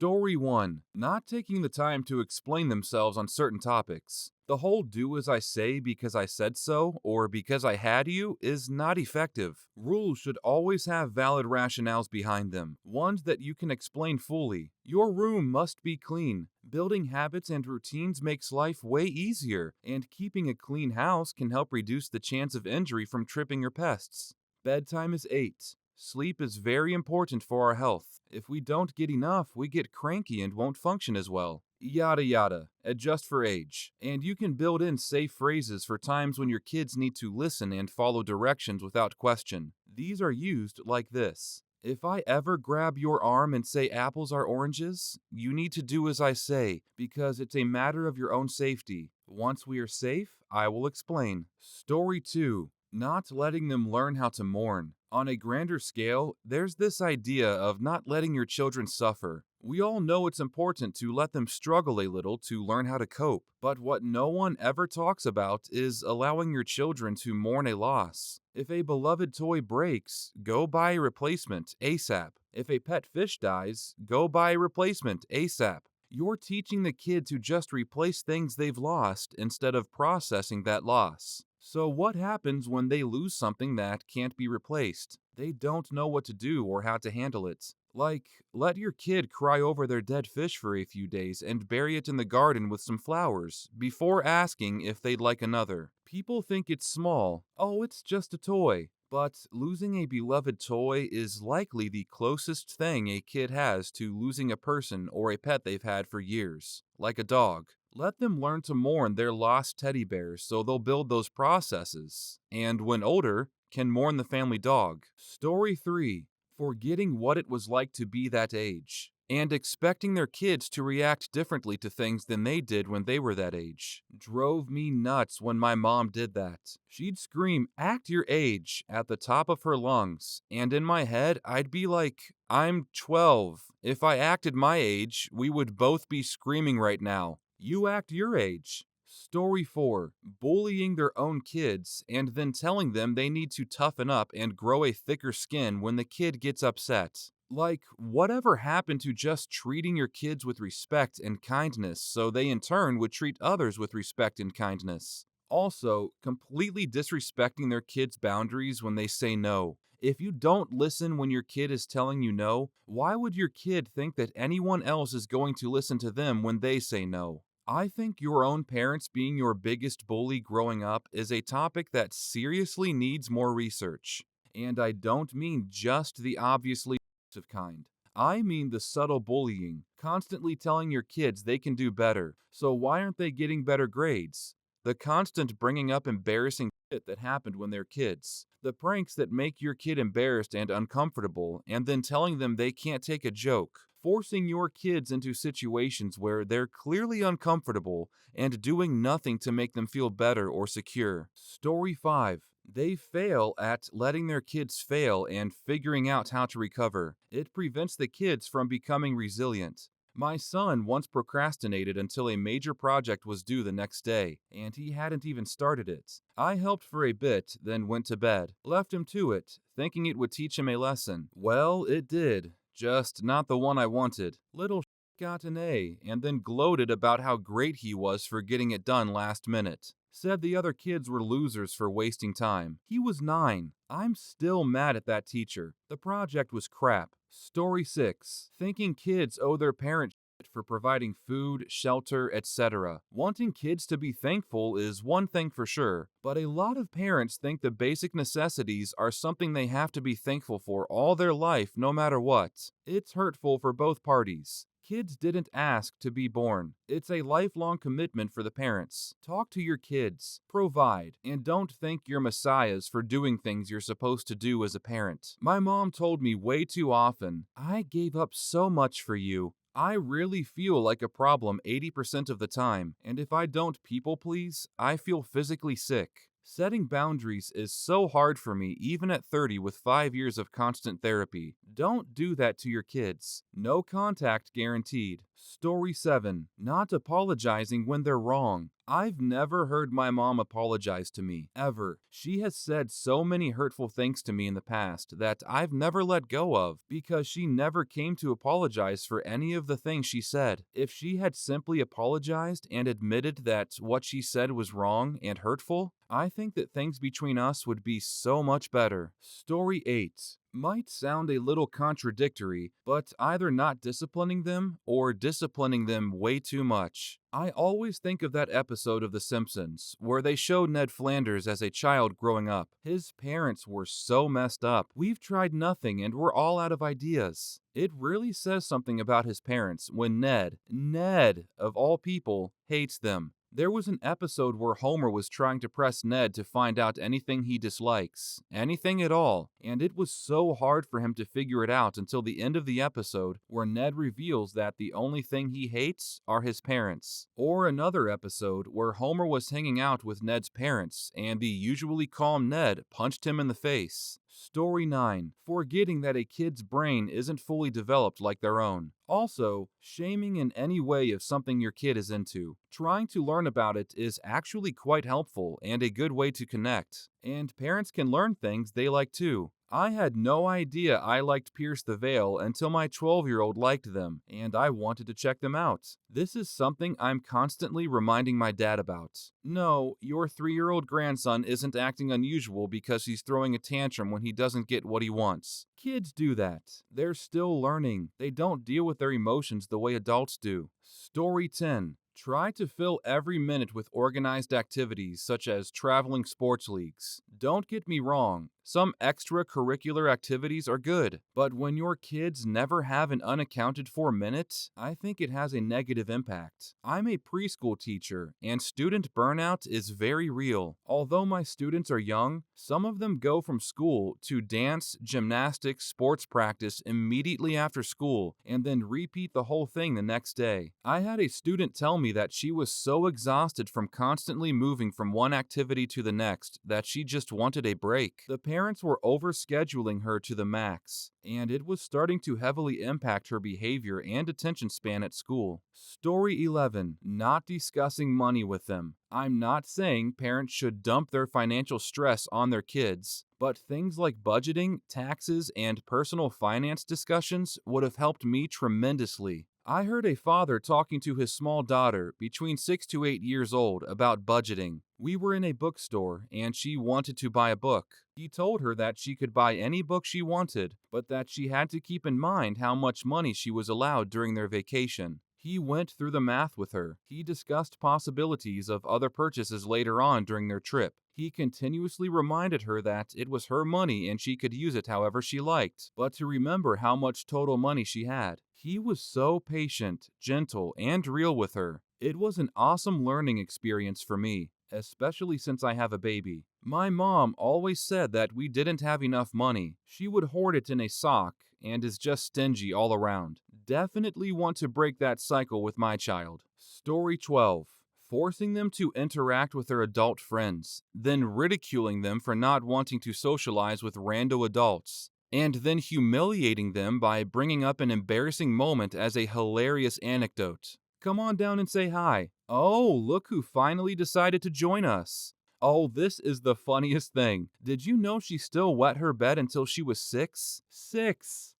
Story 1. Not taking the time to explain themselves on certain topics. The whole do as I say because I said so or because I had you is not effective. Rules should always have valid rationales behind them, ones that you can explain fully. Your room must be clean. Building habits and routines makes life way easier, and keeping a clean house can help reduce the chance of injury from tripping or pests. Bedtime is 8. Sleep is very important for our health. If we don't get enough, we get cranky and won't function as well. Yada yada. Adjust for age. And you can build in safe phrases for times when your kids need to listen and follow directions without question. These are used like this. If I ever grab your arm and say apples are oranges, you need to do as I say, because it's a matter of your own safety. Once we are safe, I will explain. Story 2. Not letting them learn how to mourn. On a grander scale, there's this idea of not letting your children suffer. We all know it's important to let them struggle a little to learn how to cope, but what no one ever talks about is allowing your children to mourn a loss. If a beloved toy breaks, go buy a replacement ASAP. If a pet fish dies, go buy a replacement ASAP. You're teaching the kid to just replace things they've lost instead of processing that loss. So what happens when they lose something that can't be replaced? They don't know what to do or how to handle it. Like, let your kid cry over their dead fish for a few days and bury it in the garden with some flowers before asking if they'd like another. People think it's small. Oh, it's just a toy. But losing a beloved toy is likely the closest thing a kid has to losing a person or a pet they've had for years, like a dog. Let them learn to mourn their lost teddy bears so they'll build those processes, and when older, can mourn the family dog. Story 3. Forgetting what it was like to be that age, and expecting their kids to react differently to things than they did when they were that age. Drove me nuts when my mom did that. She'd scream, "Act your age," at the top of her lungs, and in my head, I'd be like, I'm 12. If I acted my age, we would both be screaming right now. You act your age. Story 4. Bullying their own kids and then telling them they need to toughen up and grow a thicker skin when the kid gets upset. Like, whatever happened to just treating your kids with respect and kindness so they in turn would treat others with respect and kindness? Also, completely disrespecting their kids' boundaries when they say no. If you don't listen when your kid is telling you no, why would your kid think that anyone else is going to listen to them when they say no? I think your own parents being your biggest bully growing up is a topic that seriously needs more research. And I don't mean just the obviously abusive kind. I mean the subtle bullying, constantly telling your kids they can do better, so why aren't they getting better grades? The constant bringing up embarrassing shit that happened when they're kids. The pranks that make your kid embarrassed and uncomfortable, and then telling them they can't take a joke. Forcing your kids into situations where they're clearly uncomfortable and doing nothing to make them feel better or secure. Story 5. They fail at letting their kids fail and figuring out how to recover. It prevents the kids from becoming resilient. My son once procrastinated until a major project was due the next day, and he hadn't even started it. I helped for a bit, then went to bed, left him to it, thinking it would teach him a lesson. Well, it did. Just not the one I wanted. Little got an A, and then gloated about how great he was for getting it done last minute. Said the other kids were losers for wasting time. He was 9. I'm still mad at that teacher. The project was crap. Story 6. Thinking kids owe their parents shit for providing food, shelter, etc. Wanting kids to be thankful is one thing for sure, but a lot of parents think the basic necessities are something they have to be thankful for all their life no matter what. It's hurtful for both parties. Kids didn't ask to be born. It's a lifelong commitment for the parents. Talk to your kids, provide, and don't thank your messiahs for doing things you're supposed to do as a parent. My mom told me way too often, "I gave up so much for you." I really feel like a problem 80% of the time, and if I don't people please, I feel physically sick. Setting boundaries is so hard for me even at 30 with 5 years of constant therapy. Don't do that to your kids. No contact guaranteed. Story 7. Not apologizing when they're wrong. I've never heard my mom apologize to me, ever. She has said so many hurtful things to me in the past that I've never let go of because she never came to apologize for any of the things she said. If she had simply apologized and admitted that what she said was wrong and hurtful, I think that things between us would be so much better. Story 8. Might sound a little contradictory, but either not disciplining them or disciplining them way too much. I always think of that episode of The Simpsons where they showed Ned Flanders as a child growing up. His parents were so messed up. We've tried nothing and we're all out of ideas. It really says something about his parents when Ned of all people, hates them. There was an episode where Homer was trying to press Ned to find out anything he dislikes, anything at all, and it was so hard for him to figure it out until the end of the episode where Ned reveals that the only thing he hates are his parents. Or another episode where Homer was hanging out with Ned's parents and the usually calm Ned punched him in the face. Story 9. Forgetting that a kid's brain isn't fully developed like their own. Also, shaming in any way of something your kid is into. Trying to learn about it is actually quite helpful and a good way to connect. And parents can learn things they like too. I had no idea I liked Pierce the Veil until my 12-year-old liked them, and I wanted to check them out. This is something I'm constantly reminding my dad about. No, your 3-year-old grandson isn't acting unusual because he's throwing a tantrum when he doesn't get what he wants. Kids do that. They're still learning. They don't deal with their emotions the way adults do. Story 10. Try to fill every minute with organized activities such as traveling sports leagues. Don't get me wrong, some extracurricular activities are good, but when your kids never have an unaccounted for minute, I think it has a negative impact. I'm a preschool teacher, and student burnout is very real. Although my students are young, some of them go from school to dance, gymnastics, sports practice immediately after school, and then repeat the whole thing the next day. I had a student tell me that she was so exhausted from constantly moving from one activity to the next that she just wanted a break. The parents were overscheduling her to the max, and it was starting to heavily impact her behavior and attention span at school. Story 11. Not discussing money with them. I'm not saying parents should dump their financial stress on their kids, but things like budgeting, taxes, and personal finance discussions would have helped me tremendously. I heard a father talking to his small daughter, between 6 to 8 years old, about budgeting. We were in a bookstore, and she wanted to buy a book. He told her that she could buy any book she wanted, but that she had to keep in mind how much money she was allowed during their vacation. He went through the math with her. He discussed possibilities of other purchases later on during their trip. He continuously reminded her that it was her money and she could use it however she liked, but to remember how much total money she had. He was so patient, gentle, and real with her. It was an awesome learning experience for me, especially since I have a baby. My mom always said that we didn't have enough money. She would hoard it in a sock and is just stingy all around. Definitely want to break that cycle with my child. Story 12. Forcing them to interact with their adult friends, then ridiculing them for not wanting to socialize with rando adults, and then humiliating them by bringing up an embarrassing moment as a hilarious anecdote. Come on down and say hi. Oh, look who finally decided to join us. Oh, this is the funniest thing. Did you know she still wet her bed until she was 6? 6!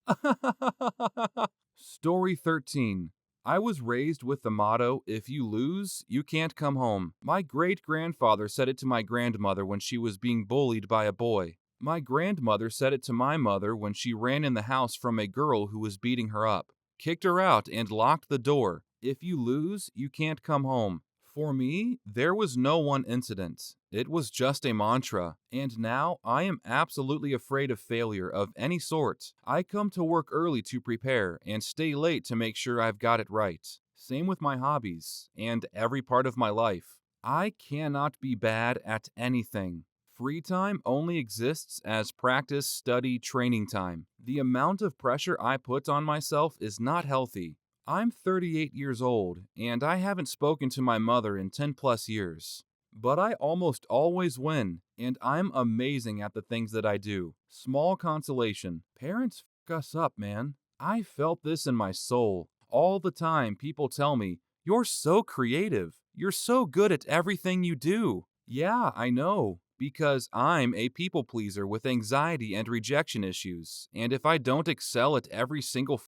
Story 13. I was raised with the motto, if you lose, you can't come home. My great-grandfather said it to my grandmother when she was being bullied by a boy. My grandmother said it to my mother when she ran in the house from a girl who was beating her up. Kicked her out and locked the door. If you lose, you can't come home. For me, there was no one incident. It was just a mantra. And now I am absolutely afraid of failure of any sort. I come to work early to prepare and stay late to make sure I've got it right. Same with my hobbies and every part of my life. I cannot be bad at anything. Free time only exists as practice, study, training time. The amount of pressure I put on myself is not healthy. I'm 38 years old, and I haven't spoken to my mother in 10 plus years. But I almost always win, and I'm amazing at the things that I do. Small consolation. Parents fuck us up, man. I felt this in my soul. All the time, people tell me, "You're so creative. You're so good at everything you do." Yeah, I know. Because I'm a people pleaser with anxiety and rejection issues. And if I don't excel at every single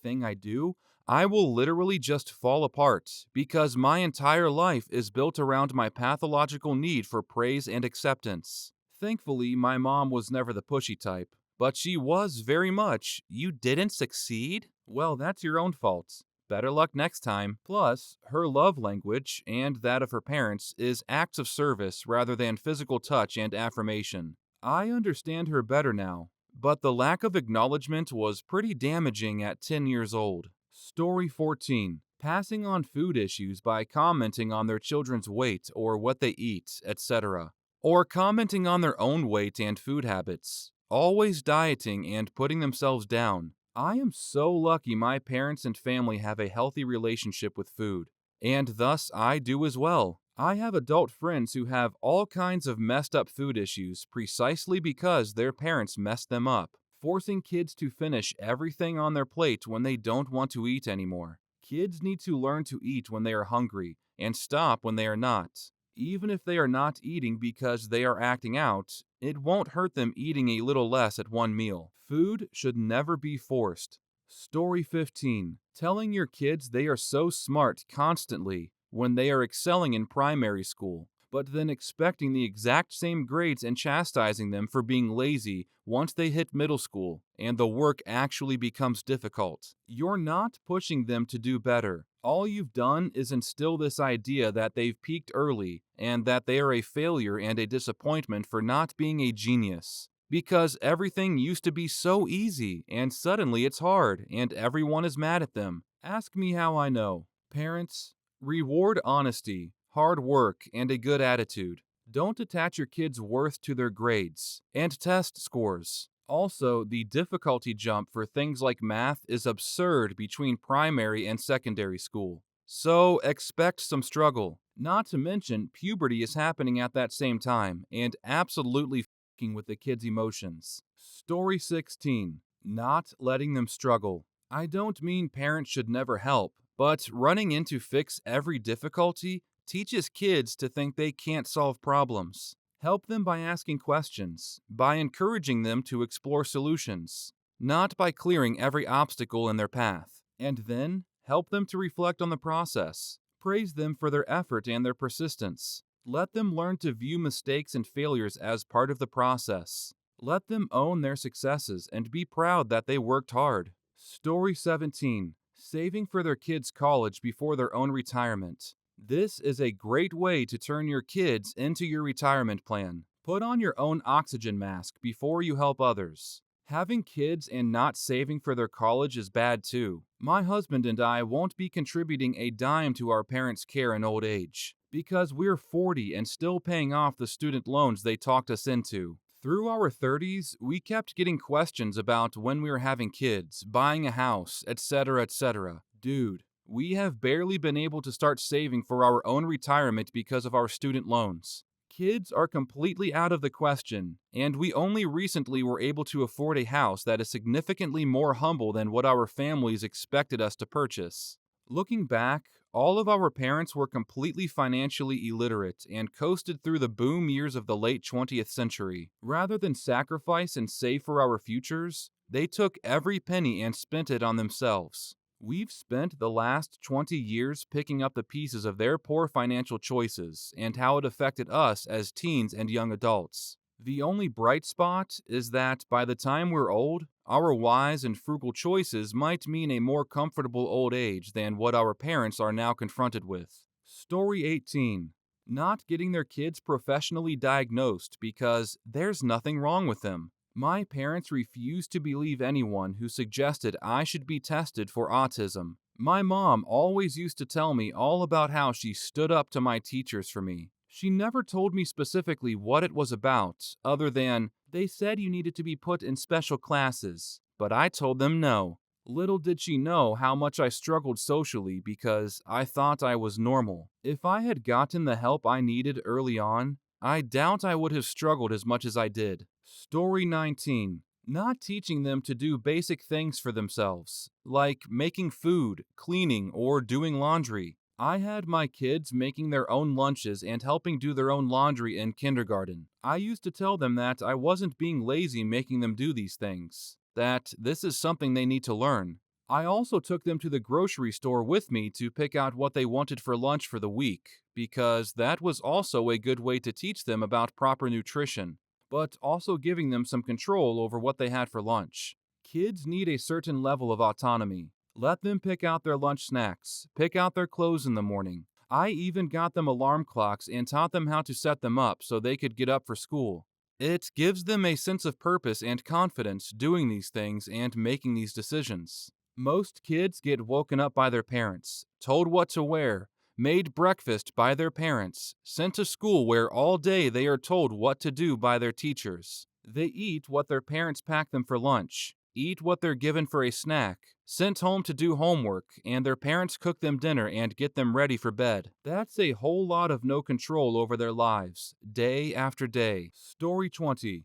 thing I do, I will literally just fall apart because my entire life is built around my pathological need for praise and acceptance. Thankfully, my mom was never the pushy type, but she was very much, "You didn't succeed? Well, that's your own fault. Better luck next time." Plus, her love language, and that of her parents, is acts of service rather than physical touch and affirmation. I understand her better now, but the lack of acknowledgement was pretty damaging at 10 years old. Story 14. Passing on food issues by commenting on their children's weight or what they eat, etc. Or commenting on their own weight and food habits. Always dieting and putting themselves down. I am so lucky my parents and family have a healthy relationship with food. And thus I do as well. I have adult friends who have all kinds of messed up food issues precisely because their parents messed them up, forcing kids to finish everything on their plate when they don't want to eat anymore. Kids need to learn to eat when they are hungry and stop when they are not. Even if they are not eating because they are acting out, it won't hurt them eating a little less at one meal. Food should never be forced. Story 15. Telling your kids they are so smart constantly when they are excelling in primary school, but then expecting the exact same grades and chastising them for being lazy once they hit middle school and the work actually becomes difficult. You're not pushing them to do better. All you've done is instill this idea that they've peaked early and that they are a failure and a disappointment for not being a genius. Because everything used to be so easy, and suddenly it's hard, and everyone is mad at them. Ask me how I know. Parents, reward honesty, hard work, and a good attitude. Don't attach your kids' worth to their grades and test scores. Also, the difficulty jump for things like math is absurd between primary and secondary school. So, expect some struggle. Not to mention, puberty is happening at that same time, and absolutely with the kids' emotions. Story 16. Not letting them struggle. I don't mean parents should never help, but running in to fix every difficulty teaches kids to think they can't solve problems. Help them by asking questions, by encouraging them to explore solutions, not by clearing every obstacle in their path. And then, help them to reflect on the process. Praise them for their effort and their persistence. Let them learn to view mistakes and failures as part of the process. Let them own their successes and be proud that they worked hard. Story 17. Saving for their kids' college before their own retirement. This is a great way to turn your kids into your retirement plan. Put on your own oxygen mask before you help others. Having kids and not saving for their college is bad too. My husband and I won't be contributing a dime to our parents' care in old age because we're 40 and still paying off the student loans they talked us into. Through our 30s, we kept getting questions about when we were having kids, buying a house, etc., etc. Dude, we have barely been able to start saving for our own retirement because of our student loans. Kids are completely out of the question, and we only recently were able to afford a house that is significantly more humble than what our families expected us to purchase. Looking back, all of our parents were completely financially illiterate and coasted through the boom years of the late 20th century. Rather than sacrifice and save for our futures, they took every penny and spent it on themselves. We've spent the last 20 years picking up the pieces of their poor financial choices and how it affected us as teens and young adults. The only bright spot is that by the time we're old, our wise and frugal choices might mean a more comfortable old age than what our parents are now confronted with. Story 18. Not getting their kids professionally diagnosed because there's nothing wrong with them. My parents refused to believe anyone who suggested I should be tested for autism. My mom always used to tell me all about how she stood up to my teachers for me. She never told me specifically what it was about, other than, they said you needed to be put in special classes. But I told them no. Little did she know how much I struggled socially because I thought I was normal. If I had gotten the help I needed early on, I doubt I would have struggled as much as I did. Story 19. Not teaching them to do basic things for themselves, like making food, cleaning, or doing laundry. I had my kids making their own lunches and helping do their own laundry in kindergarten. I used to tell them that I wasn't being lazy making them do these things, that this is something they need to learn. I also took them to the grocery store with me to pick out what they wanted for lunch for the week, because that was also a good way to teach them about proper nutrition, but also giving them some control over what they had for lunch. Kids need a certain level of autonomy. Let them pick out their lunch snacks, pick out their clothes in the morning. I even got them alarm clocks and taught them how to set them up so they could get up for school. It gives them a sense of purpose and confidence doing these things and making these decisions. Most kids get woken up by their parents, told what to wear, made breakfast by their parents, sent to school where all day they are told what to do by their teachers. They eat what their parents pack them for lunch, eat what they're given for a snack, sent home to do homework, and their parents cook them dinner and get them ready for bed. That's a whole lot of no control over their lives, day after day. Story 20.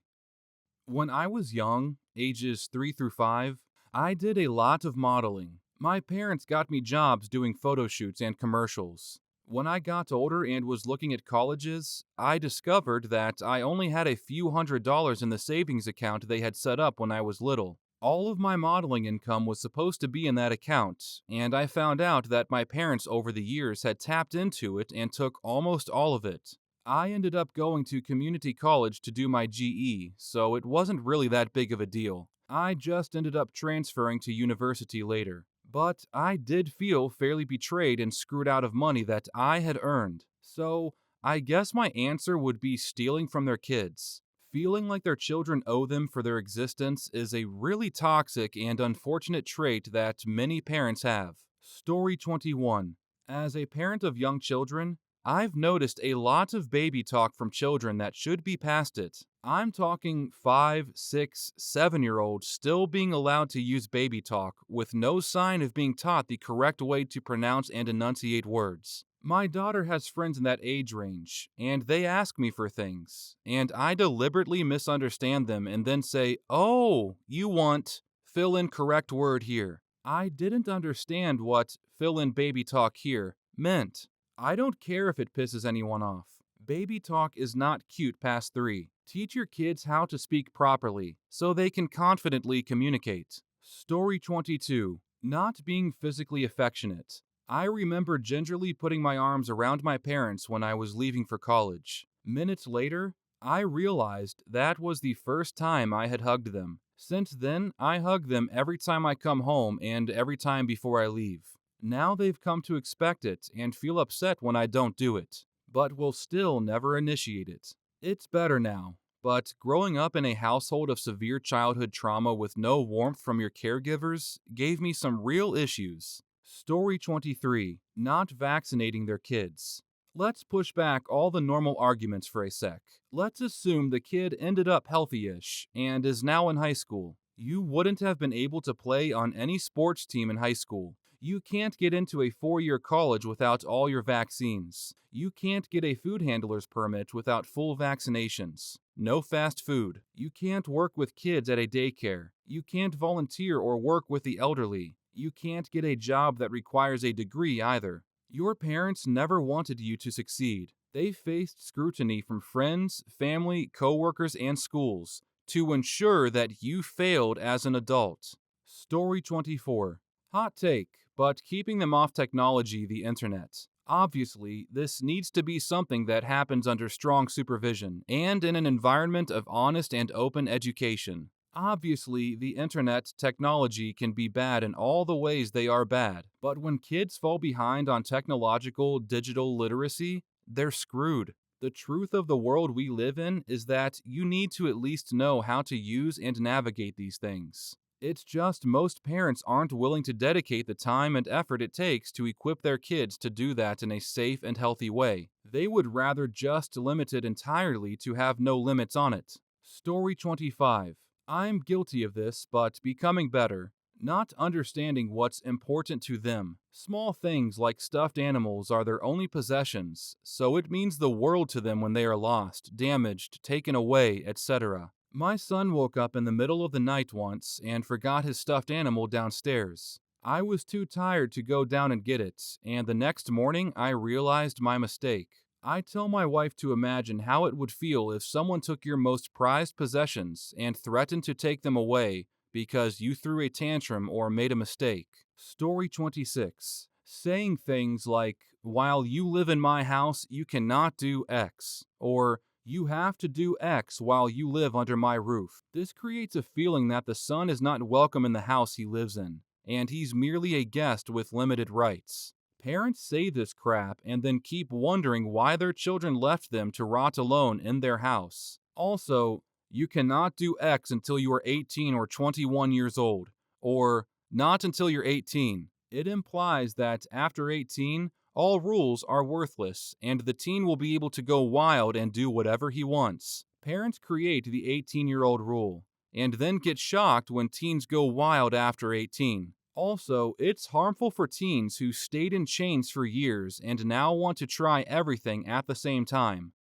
When I was young, ages 3 through 5, I did a lot of modeling. My parents got me jobs doing photo shoots and commercials. When I got older and was looking at colleges, I discovered that I only had a few $100s in the savings account they had set up when I was little. All of my modeling income was supposed to be in that account, and I found out that my parents over the years had tapped into it and took almost all of it. I ended up going to community college to do my GE, so it wasn't really that big of a deal. I just ended up transferring to university later. But I did feel fairly betrayed and screwed out of money that I had earned. So I guess my answer would be stealing from their kids. Feeling like their children owe them for their existence is a really toxic and unfortunate trait that many parents have. Story 21. As a parent of young children, I've noticed a lot of baby talk from children that should be past it. I'm talking 5, 6, 7-year-olds still being allowed to use baby talk with no sign of being taught the correct way to pronounce and enunciate words. My daughter has friends in that age range, and they ask me for things, and I deliberately misunderstand them and then say, "Oh, you want fill in correct word here." I didn't understand what fill in baby talk here meant. I don't care if it pisses anyone off. Baby talk is not cute past 3. Teach your kids how to speak properly so they can confidently communicate. Story 22. Not being physically affectionate. I remember gingerly putting my arms around my parents when I was leaving for college. Minutes later, I realized that was the first time I had hugged them. Since then, I hug them every time I come home and every time before I leave. Now they've come to expect it and feel upset when I don't do it, but will still never initiate it. It's better now, but growing up in a household of severe childhood trauma with no warmth from your caregivers gave me some real issues. Story 23. Not vaccinating their kids. Let's push back all the normal arguments for a sec. Let's assume the kid ended up healthy-ish and is now in high school. You wouldn't have been able to play on any sports team in high school. You can't get into a 4-year college without all your vaccines. You can't get a food handler's permit without full vaccinations. No fast food. You can't work with kids at a daycare. You can't volunteer or work with the elderly. You can't get a job that requires a degree either. Your parents never wanted you to succeed. They faced scrutiny from friends, family, coworkers, and schools to ensure that you failed as an adult. Story 24. Hot take, but keeping them off technology, the internet. Obviously, this needs to be something that happens under strong supervision and in an environment of honest and open education. Obviously, the internet technology can be bad in all the ways they are bad, but when kids fall behind on technological digital literacy, they're screwed. The truth of the world we live in is that you need to at least know how to use and navigate these things. It's just most parents aren't willing to dedicate the time and effort it takes to equip their kids to do that in a safe and healthy way. They would rather just limit it entirely to have no limits on it. Story 25. I'm guilty of this, but becoming better. not understanding what's important to them. Small things like stuffed animals are their only possessions, so it means the world to them when they are lost, damaged, taken away, etc. My son woke up in the middle of the night once and forgot his stuffed animal downstairs. I was too tired to go down and get it, and the next morning I realized my mistake. I tell my wife to imagine how it would feel if someone took your most prized possessions and threatened to take them away because you threw a tantrum or made a mistake. Story 26. Saying things like, while you live in my house, you cannot do X, or you have to do X while you live under my roof. This creates a feeling that the son is not welcome in the house he lives in, and he's merely a guest with limited rights. Parents say this crap and then keep wondering why their children left them to rot alone in their house. Also, you cannot do X until you are 18 or 21 years old, or not until you're 18. It implies that after 18, all rules are worthless, and the teen will be able to go wild and do whatever he wants. Parents create the 18-year-old rule, and then get shocked when teens go wild after 18. Also, it's harmful for teens who stayed in chains for years and now want to try everything at the same time.